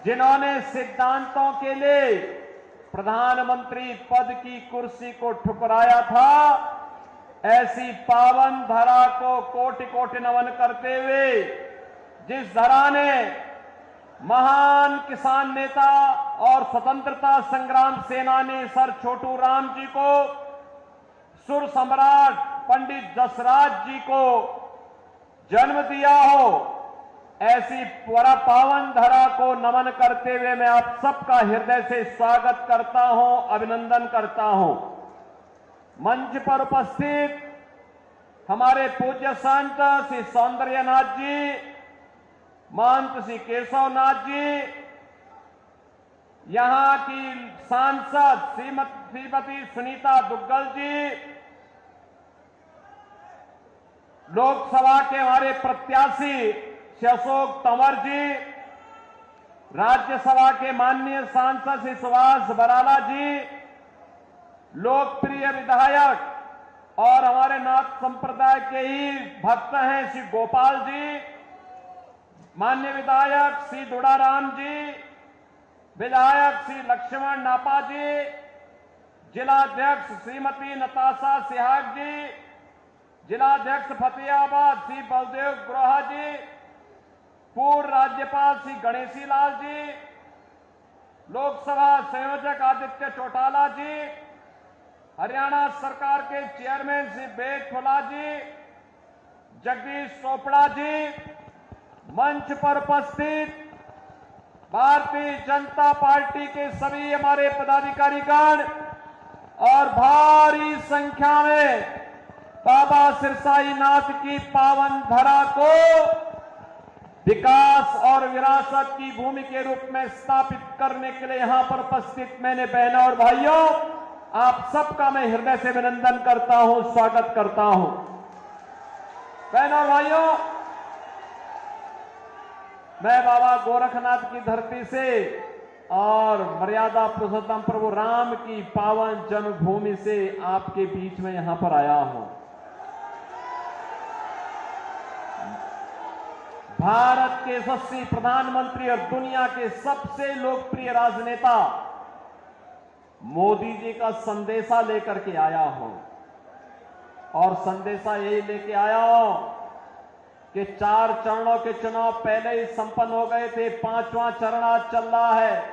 जिन्होंने सिद्धांतों के लिए प्रधानमंत्री पद की कुर्सी को ठुकराया था, ऐसी पावन धरा को कोटि कोटि नमन करते हुए, जिस धरा ने महान किसान नेता और स्वतंत्रता संग्राम सेनानी सर छोटू राम जी को, सुर सम्राट पंडित जसराज जी को जन्म दिया हो, ऐसी पावन धरा को नमन करते हुए मैं आप सबका हृदय से स्वागत करता हूं, अभिनंदन करता हूं। मंच पर उपस्थित हमारे पूज्य संत श्री सौंदर्यनाथ जी, महंत श्री केशवनाथ जी, यहां की सांसद श्रीमती सुनीता दुग्गल जी, लोकसभा के हमारे प्रत्याशी श्री अशोक तंवर जी, राज्यसभा के माननीय सांसद श्री सुभाष बराला जी, लोकप्रिय विधायक और हमारे नाथ संप्रदाय के ही भक्त हैं श्री गोपाल जी, माननीय विधायक श्री दुड़ाराम जी, विधायक श्री लक्ष्मण नापा जी, जिलाध्यक्ष श्रीमती नताशा सिहाग जी, जिलाध्यक्ष फतेहाबाद श्री बलदेव ग्रोहा जी, पूर्व राज्यपाल श्री गणेशी लाल जी, लोकसभा संयोजक आदित्य चौटाला जी, हरियाणा सरकार के चेयरमैन श्री बेग फुला जी, जगदीश चोपड़ा जी, मंच पर उपस्थित भारतीय जनता पार्टी के सभी हमारे पदाधिकारीगण और भारी संख्या में बाबा सिरसाई नाथ की पावन धरा को विकास और विरासत की भूमि के रूप में स्थापित करने के लिए यहां पर उपस्थित मैंने बहनों और भाइयों, आप सबका मैं हृदय से अभिनंदन करता हूं, स्वागत करता हूं। बहनों और भाइयों, मैं बाबा गोरखनाथ की धरती से और मर्यादा पुरुषोत्तम प्रभु राम की पावन जन्मभूमि से आपके बीच में यहां पर आया हूं। भारत के यशस्वी प्रधानमंत्री और दुनिया के सबसे लोकप्रिय राजनेता मोदी जी का संदेशा लेकर के आया हूं, और संदेशा यही लेके आया हूं कि 4 चरणों के चुनाव पहले ही संपन्न हो गए थे, 5वां चरण आज चल रहा है,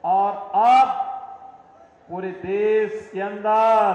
और अब पूरे देश के अंदर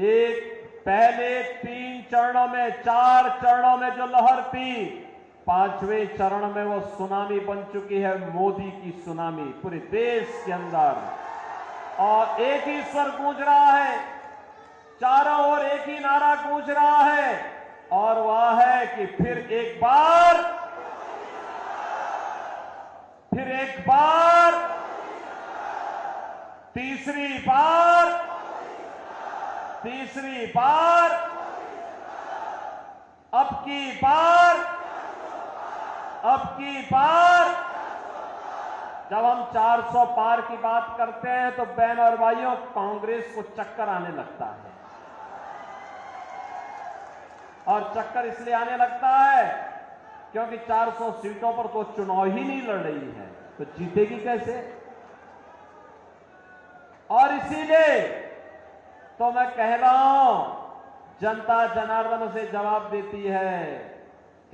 एक पहले 3 चरणों में 4 चरणों में जो लहर थी, 5वें चरण में वो सुनामी बन चुकी है, मोदी की सुनामी पूरे देश के अंदर। और एक ही स्वर गूंज रहा है, चारों ओर एक ही नारा गूंज रहा है, और वह है कि फिर एक बार, तीसरी बार, अब की बार। जब हम 400 पार की बात करते हैं तो बहन और भाइयों, कांग्रेस को चक्कर आने लगता है, और चक्कर इसलिए आने लगता है क्योंकि 400 सीटों पर तो चुनाव ही नहीं लड़ रही है, तो जीतेगी कैसे। और इसीलिए तो मैं कह रहा हूं, जनता जनार्दन से जवाब देती है।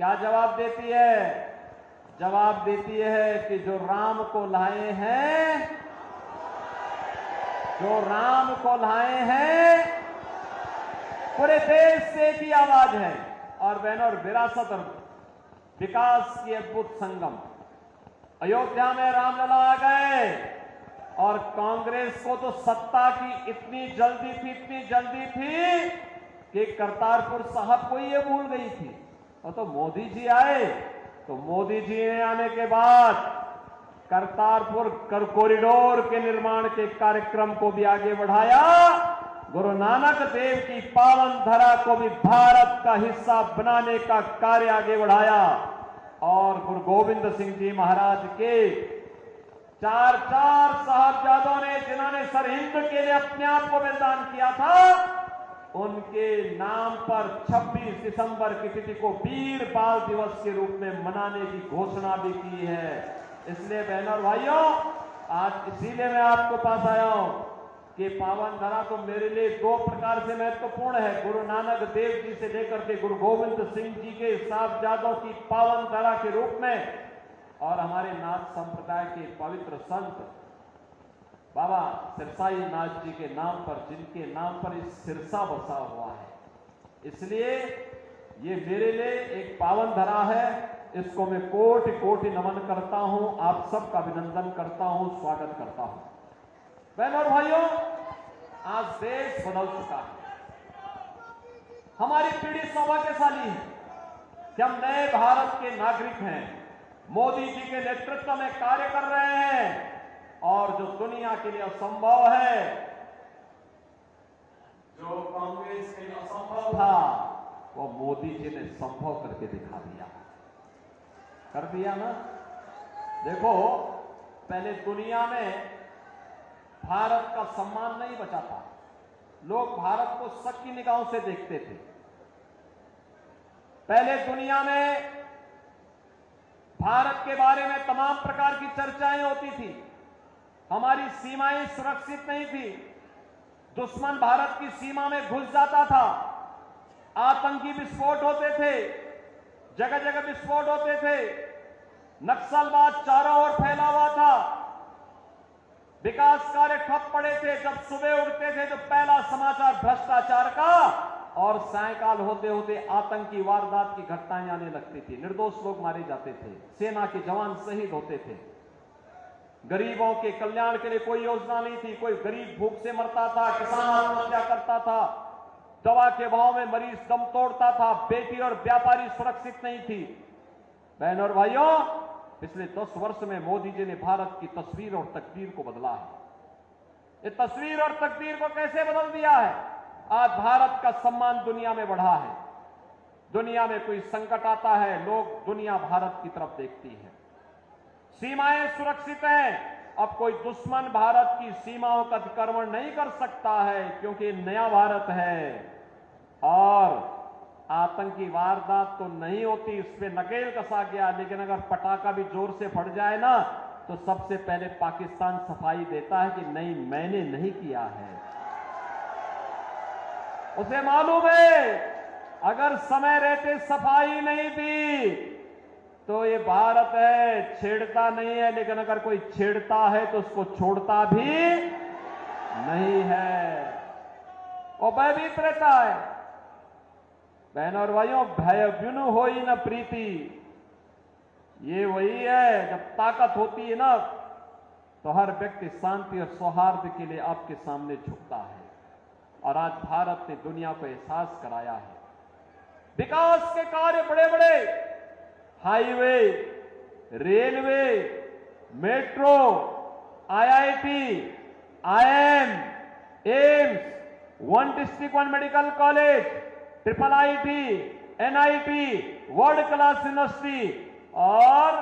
क्या जवाब देती है? जवाब देती है कि जो राम को लाए हैं, पूरे देश से एक ही आवाज है। और बहनों, विरासत और विकास की अद्भुत संगम, अयोध्या में रामलला आ गए, और कांग्रेस को तो सत्ता की इतनी जल्दी थी कि करतारपुर साहब को ये भूल गई थी। और तो मोदी जी आए, तो मोदी जी ने आने के बाद करतारपुर कॉरिडोर के निर्माण के कार्यक्रम को भी आगे बढ़ाया, गुरु नानक देव की पावन धरा को भी भारत का हिस्सा बनाने का कार्य आगे बढ़ाया, और गुरु गोविंद सिंह जी महाराज के 4 साहबजादों ने, जिन्होंने सरहिंद के लिए अपने आप को बलिदान किया था, उनके नाम पर 26 दिसंबर की तिथि को वीर बाल दिवस के रूप में मनाने की घोषणा भी की है। इसलिए बहनों और भाइयों, आज इसीलिए मैं आपको पास आया हूं कि पावन धरा तो मेरे लिए दो प्रकार से महत्वपूर्ण है। गुरु नानक देव जी से लेकर के गुरु गोविंद सिंह जी के साहबजादों की पावन धरा के रूप में, और हमारे नाथ संप्रदाय के पवित्र संत बाबा सिरसाई नाथ जी के नाम पर, जिनके नाम पर इस सिरसा बसा हुआ है। इसलिए ये मेरे लिए एक पावन धरा है। इसको मैं कोटि कोटि नमन करता हूं, आप सबका अभिनंदन करता हूं, स्वागत करता हूं। बहनों और भाइयों, आज देश बदल चुका है। हमारी पीढ़ी सौभाग्यशाली है कि हम नए भारत के नागरिक हैं। मोदी जी के नेतृत्व में कार्य कर रहे हैं, और जो दुनिया के लिए असंभव है, जो कांग्रेस के लिए असंभव था, वो मोदी जी ने संभव करके दिखा दिया। कर दिया ना। देखो, पहले दुनिया में भारत का सम्मान नहीं बचा था। लोग भारत को शक की निगाहों से देखते थे। पहले दुनिया में भारत के बारे में तमाम प्रकार की चर्चाएं होती थी। हमारी सीमाएं सुरक्षित नहीं थी। दुश्मन भारत की सीमा में घुस जाता था। आतंकी विस्फोट होते थे, जगह जगह विस्फोट होते थे। नक्सलवाद चारों ओर फैला हुआ था। विकास कार्य ठप पड़े थे। जब सुबह उठते थे तो पहला समाचार भ्रष्टाचार का, और सायंकाल होते होते आतंकी वारदात की घटनाएं आने लगती थी। निर्दोष लोग मारे जाते थे, सेना के जवान शहीद होते थे। गरीबों के कल्याण के लिए कोई योजना नहीं थी। कोई गरीब भूख से मरता था, किसान आत्महत्या करता था, दवा के भाव में मरीज दम तोड़ता था, बेटी और व्यापारी सुरक्षित नहीं थी। बहनों और भाइयों, पिछले 10 वर्ष में मोदी जी ने भारत की तस्वीर और तकदीर को बदला है। ये तस्वीर और तकदीर को कैसे बदल दिया है? आज भारत का सम्मान दुनिया में बढ़ा है। दुनिया में कोई संकट आता है, लोग दुनिया भारत की तरफ देखती है। सीमाएं सुरक्षित हैं। अब कोई दुश्मन भारत की सीमाओं का अतिक्रमण नहीं कर सकता है, क्योंकि नया भारत है। और आतंकी वारदात तो नहीं होती, इस पे नकेल कसा गया। लेकिन अगर पटाखा भी जोर से फट जाए ना, तो सबसे पहले पाकिस्तान सफाई देता है कि नहीं, मैंने नहीं किया है। उसे मालूम है अगर समय रहते सफाई नहीं दी तो ये भारत है, छेड़ता नहीं है। लेकिन अगर कोई छेड़ता है तो उसको छोड़ता भी नहीं है, और भयभीत रहता है। बहनों और भाइयों, भय बिनु होई न प्रीति, ये वही है। जब ताकत होती है ना, तो हर व्यक्ति शांति और सौहार्द के लिए आपके सामने झुकता है। और आज भारत ने दुनिया को एहसास कराया है। विकास के कार्य बड़े बड़े, highway, railway, metro, IIT, IIM, AIIMS, one district one medical college, triple IT, NIT, world class university, और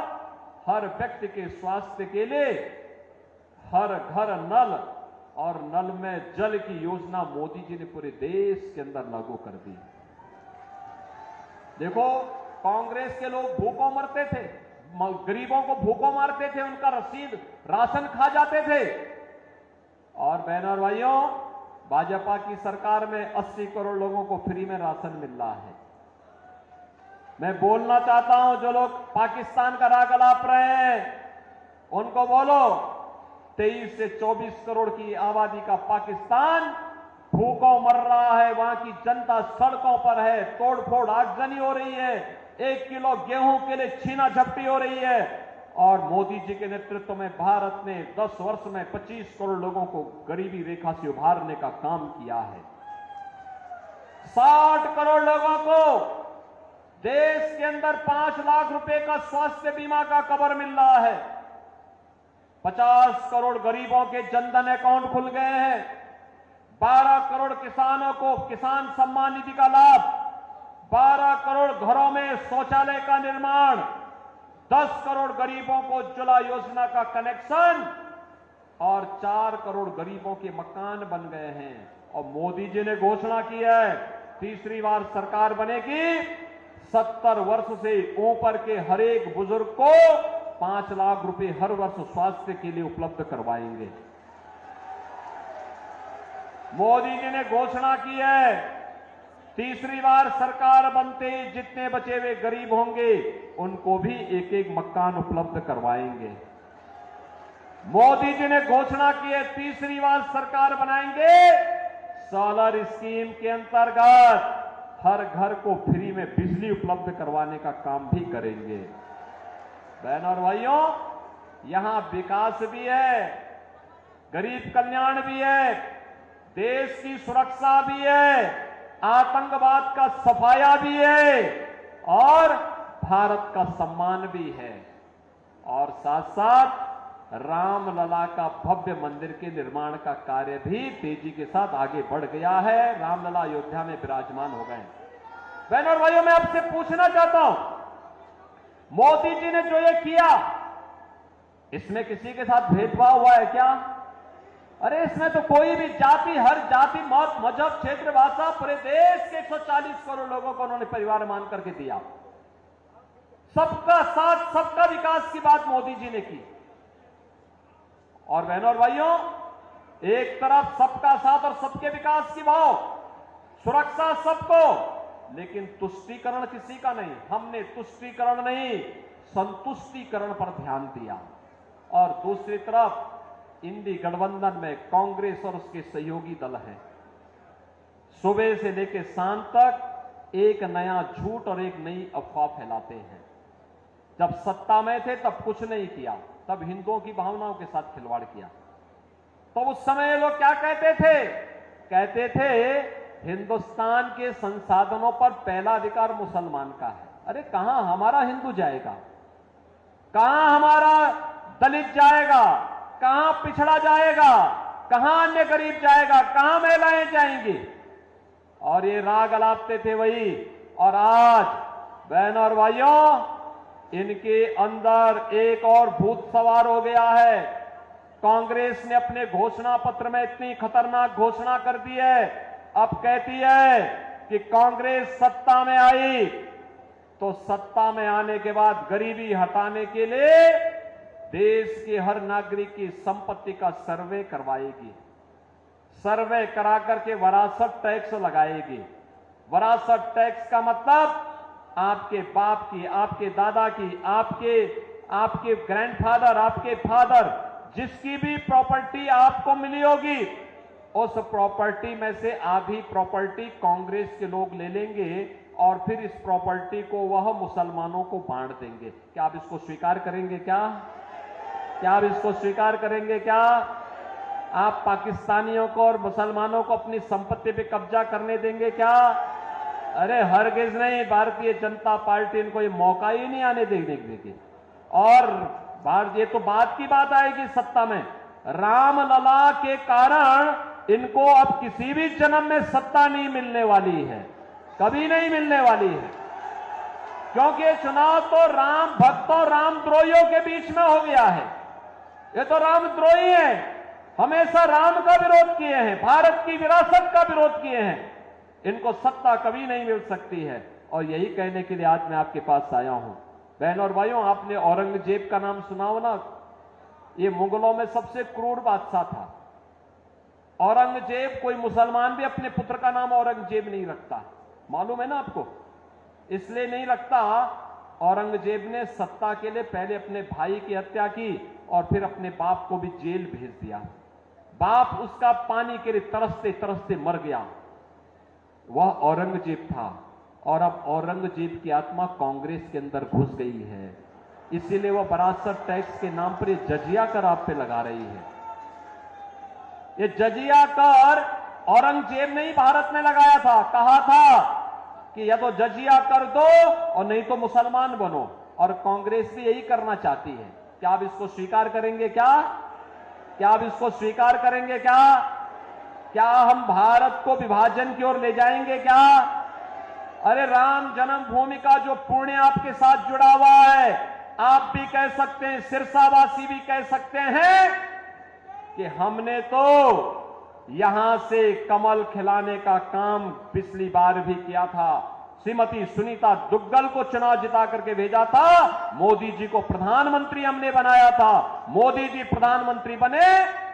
हर व्यक्ति के स्वास्थ्य के लिए हर घर नल, और नल में जल की योजना मोदी जी ने पूरे देश के अंदर लागू कर दी। देखो, कांग्रेस के लोग भूखों मरते थे, गरीबों को भूखों मारते थे, उनका रसीद राशन खा जाते थे। और बहनों और भाइयों, भाजपा की सरकार में 80 करोड़ लोगों को फ्री में राशन मिल रहा है। मैं बोलना चाहता हूं, जो लोग पाकिस्तान का राग अलाप रहे हैं, उनको बोलो, 23 से 24 करोड़ की आबादी का पाकिस्तान भूखों मर रहा है। वहां की जनता सड़कों पर है, तोड़फोड़ आगजनी हो रही है, 1 किलो गेहूं के लिए छीना झपटी हो रही है। और मोदी जी के नेतृत्व में भारत ने 10 वर्ष में 25 करोड़ लोगों को गरीबी रेखा से उभारने का काम किया है। 60 करोड़ लोगों को देश के अंदर 5 लाख रुपए का स्वास्थ्य बीमा का कवर मिल रहा है। 50 करोड़ गरीबों के जनधन अकाउंट खुल गए हैं। 12 करोड़ किसानों को किसान सम्मान निधि का लाभ, 12 करोड़ घरों में शौचालय का निर्माण, 10 करोड़ गरीबों को उज्ज्वला योजना का कनेक्शन, और 4 करोड़ गरीबों के मकान बन गए हैं। और मोदी जी ने घोषणा की है तीसरी बार सरकार बनेगी, 70 वर्ष से ऊपर के हर एक बुजुर्ग को 5 लाख रुपए हर वर्ष स्वास्थ्य के लिए उपलब्ध करवाएंगे। मोदी जी ने घोषणा की है तीसरी बार सरकार बनते ही जितने बचे हुए गरीब होंगे उनको भी एक एक मकान उपलब्ध करवाएंगे। मोदी जी ने घोषणा की है तीसरी बार सरकार बनाएंगे, सोलर स्कीम के अंतर्गत हर घर को फ्री में बिजली उपलब्ध करवाने का काम भी करेंगे। बहनों और भाइयों, यहां विकास भी है, गरीब कल्याण भी है, देश की सुरक्षा भी है, आतंकवाद का सफाया भी है और भारत का सम्मान भी है। और साथ साथ रामलला का भव्य मंदिर के निर्माण का कार्य भी तेजी के साथ आगे बढ़ गया है। रामलला अयोध्या में विराजमान हो गए। बहनों और भाइयों, मैं आपसे पूछना चाहता हूं, मोदी जी ने जो ये किया, इसमें किसी के साथ भेदभाव हुआ है क्या? अरे इसमें तो कोई भी जाति, हर जाति, मत, मजहब, क्षेत्र, भाषा, पूरे देश के 140 करोड़ लोगों को उन्होंने परिवार मान करके दिया। सबका साथ, सबका विकास की बात मोदी जी ने की। और बहनों और भाइयों, एक तरफ सबका साथ और सबके विकास की भाव, सुरक्षा सबको, लेकिन तुष्टीकरण किसी का नहीं। हमने तुष्टीकरण नहीं, संतुष्टीकरण पर ध्यान दिया। और दूसरी तरफ इंडी गठबंधन में कांग्रेस और उसके सहयोगी दल हैं। सुबह से लेकर शाम तक एक नया झूठ और एक नई अफवाह फैलाते हैं। जब सत्ता में थे तब कुछ नहीं किया, तब हिंदुओं की भावनाओं के साथ खिलवाड़ किया। तो उस समय ये लोग क्या कहते थे? कहते थे हिंदुस्तान के संसाधनों पर पहला अधिकार मुसलमान का है। अरे कहां हमारा हिंदू जाएगा, कहां हमारा दलित जाएगा, कहां पिछड़ा जाएगा, कहां अन्य गरीब जाएगा, कहां महिलाएं जाएंगी? और ये राग अलापते थे वही। और आज बहनों और भाइयों, इनके अंदर एक और भूत सवार हो गया है। कांग्रेस ने अपने घोषणा पत्र में इतनी खतरनाक घोषणा कर दी है, अब कहती है कि कांग्रेस सत्ता में आई तो सत्ता में आने के बाद गरीबी हटाने के लिए देश के हर नागरिक की संपत्ति का सर्वे करवाएगी। सर्वे करा करके विरासत टैक्स लगाएगी। विरासत टैक्स का मतलब आपके बाप की, आपके दादा की, आपके ग्रैंडफादर, आपके फादर, जिसकी भी प्रॉपर्टी आपको मिली होगी, उस प्रॉपर्टी में से आधी प्रॉपर्टी कांग्रेस के लोग ले लेंगे और फिर इस प्रॉपर्टी को वह मुसलमानों को बांट देंगे। क्या आप इसको स्वीकार करेंगे? क्या आप इसको स्वीकार करेंगे? क्या आप पाकिस्तानियों को और मुसलमानों को अपनी संपत्ति पे कब्जा करने देंगे? क्या? अरे हरगिज नहीं। भारतीय जनता पार्टी इनको ये मौका ही नहीं आने देने की। और ये तो बात की बात आएगी सत्ता में। रामलला के कारण इनको अब किसी भी जन्म में सत्ता नहीं मिलने वाली है, कभी नहीं मिलने वाली है, क्योंकि ये चुनाव तो राम भक्तों, रामद्रोहियों के बीच में हो गया है। ये तो रामद्रोही हैं, हमेशा राम का विरोध किए हैं, भारत की विरासत का विरोध किए हैं। इनको सत्ता कभी नहीं मिल सकती है। और यही कहने के लिए आज मैं आपके पास आया हूं। बहनों और भाइयों, आपने औरंगजेब का नाम सुना हो ना? ये मुगलों में सबसे क्रूर बादशाह था। औरंगजेब, कोई मुसलमान भी अपने पुत्र का नाम औरंगजेब नहीं रखता, मालूम है ना आपको? इसलिए नहीं रखता, औरंगजेब ने सत्ता के लिए पहले अपने भाई की हत्या की और फिर अपने बाप को भी जेल भेज दिया। बाप उसका पानी के लिए तरसते तरसते मर गया। वह औरंगजेब था। और अब औरंगजेब की आत्मा कांग्रेस के अंदर घुस गई है, इसीलिए वह विरासत टैक्स के नाम पर जजिया कर आप पे लगा रही है। ये जजिया कर औरंगजेब ने ही भारत में लगाया था। कहा था कि या तो जजिया कर दो और नहीं तो मुसलमान बनो। और कांग्रेस भी यही करना चाहती है। क्या आप इसको स्वीकार करेंगे? क्या आप इसको स्वीकार करेंगे? क्या हम भारत को विभाजन की ओर ले जाएंगे? क्या? अरे राम जन्मभूमि का जो पुण्य आपके साथ जुड़ा हुआ है, आप भी कह सकते हैं, सिरसावासी भी कह सकते हैं कि हमने तो यहां से कमल खिलाने का काम पिछली बार भी किया था। श्रीमती सुनीता दुग्गल को चुनाव जिता करके भेजा था, मोदी जी को प्रधानमंत्री हमने बनाया था। मोदी जी प्रधानमंत्री बने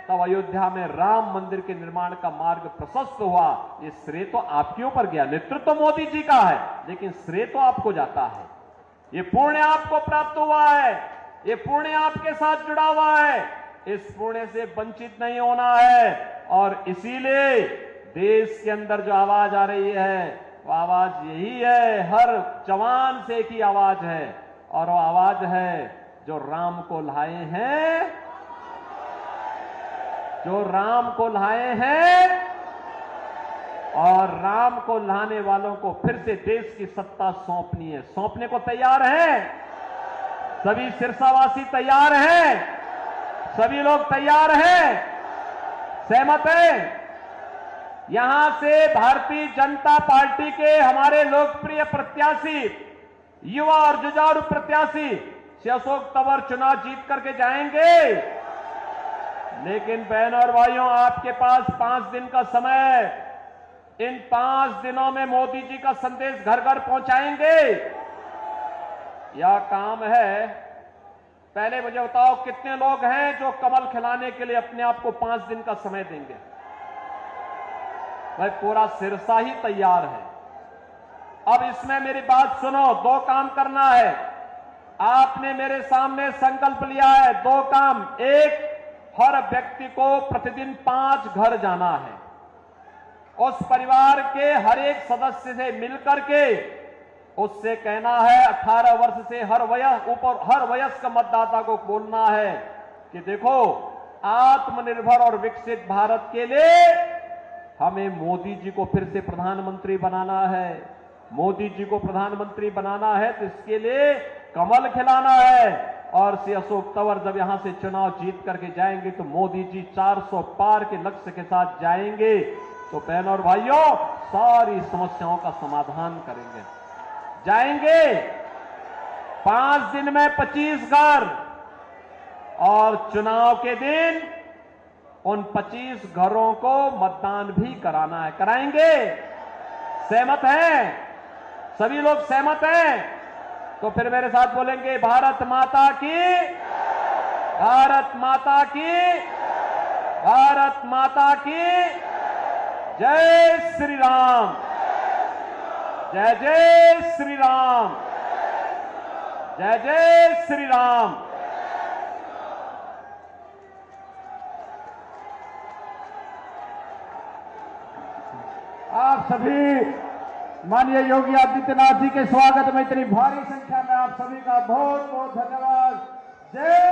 तब अयोध्या में राम मंदिर के निर्माण का मार्ग प्रशस्त हुआ। ये श्रेय तो आपके ऊपर गया, नेतृत्व तो मोदी जी का है, लेकिन श्रेय तो आपको जाता है। ये पुण्य आपको प्राप्त हुआ है, ये पुण्य आपके साथ जुड़ा हुआ है, इस पुण्य से वंचित नहीं होना है। और इसीलिए देश के अंदर जो आवाज आ रही है वो आवाज यही है, हर जवान से की आवाज है, और वो आवाज है जो राम को लाए हैं, जो राम को लाए हैं, और राम को लाने वालों को फिर से देश की सत्ता सौंपनी है। सौंपने को तैयार हैं? सभी सिरसावासी तैयार हैं? सभी लोग तैयार हैं? सहमत हैं? यहां से भारतीय जनता पार्टी के हमारे लोकप्रिय प्रत्याशी, युवा और जुझारू प्रत्याशी श्री अशोक तंवर चुनाव जीत करके जाएंगे। लेकिन बहनों और भाइयों, आपके पास 5 दिन का समय है। इन 5 दिनों में मोदी जी का संदेश घर घर पहुंचाएंगे। यह काम है। पहले मुझे बताओ, कितने लोग हैं जो कमल खिलाने के लिए अपने आप को 5 दिन का समय देंगे? भाई पूरा सिरसा ही तैयार है। अब इसमें मेरी बात सुनो, 2 काम करना है। आपने मेरे सामने संकल्प लिया है 2 काम। एक, हर व्यक्ति को प्रतिदिन 5 घर जाना है। उस परिवार के हर एक सदस्य से मिलकर के उससे कहना है, 18 वर्ष से हर वयस्क मतदाता को बोलना है कि देखो, आत्मनिर्भर और विकसित भारत के लिए हमें मोदी जी को फिर से प्रधानमंत्री बनाना है। मोदी जी को प्रधानमंत्री बनाना है तो इसके लिए कमल खिलाना है। और श्री अशोक तंवर जब यहां से चुनाव जीत करके जाएंगे तो मोदी जी 400 पार के लक्ष्य के साथ जाएंगे। तो बहनों और भाइयों, सारी समस्याओं का समाधान करेंगे। जाएंगे 5 दिन में 25 घर, और चुनाव के दिन उन 25 घरों को मतदान भी कराना है। कराएंगे? सहमत हैं? सभी लोग सहमत हैं? तो फिर मेरे साथ बोलेंगे, भारत माता की, भारत माता की, भारत माता की जय श्री राम, जय जय श्री राम, जय जय श्री राम। आप सभी माननीय योगी आदित्यनाथ जी के स्वागत में इतनी भारी संख्या में आप सभी का बहुत बहुत धन्यवाद। जय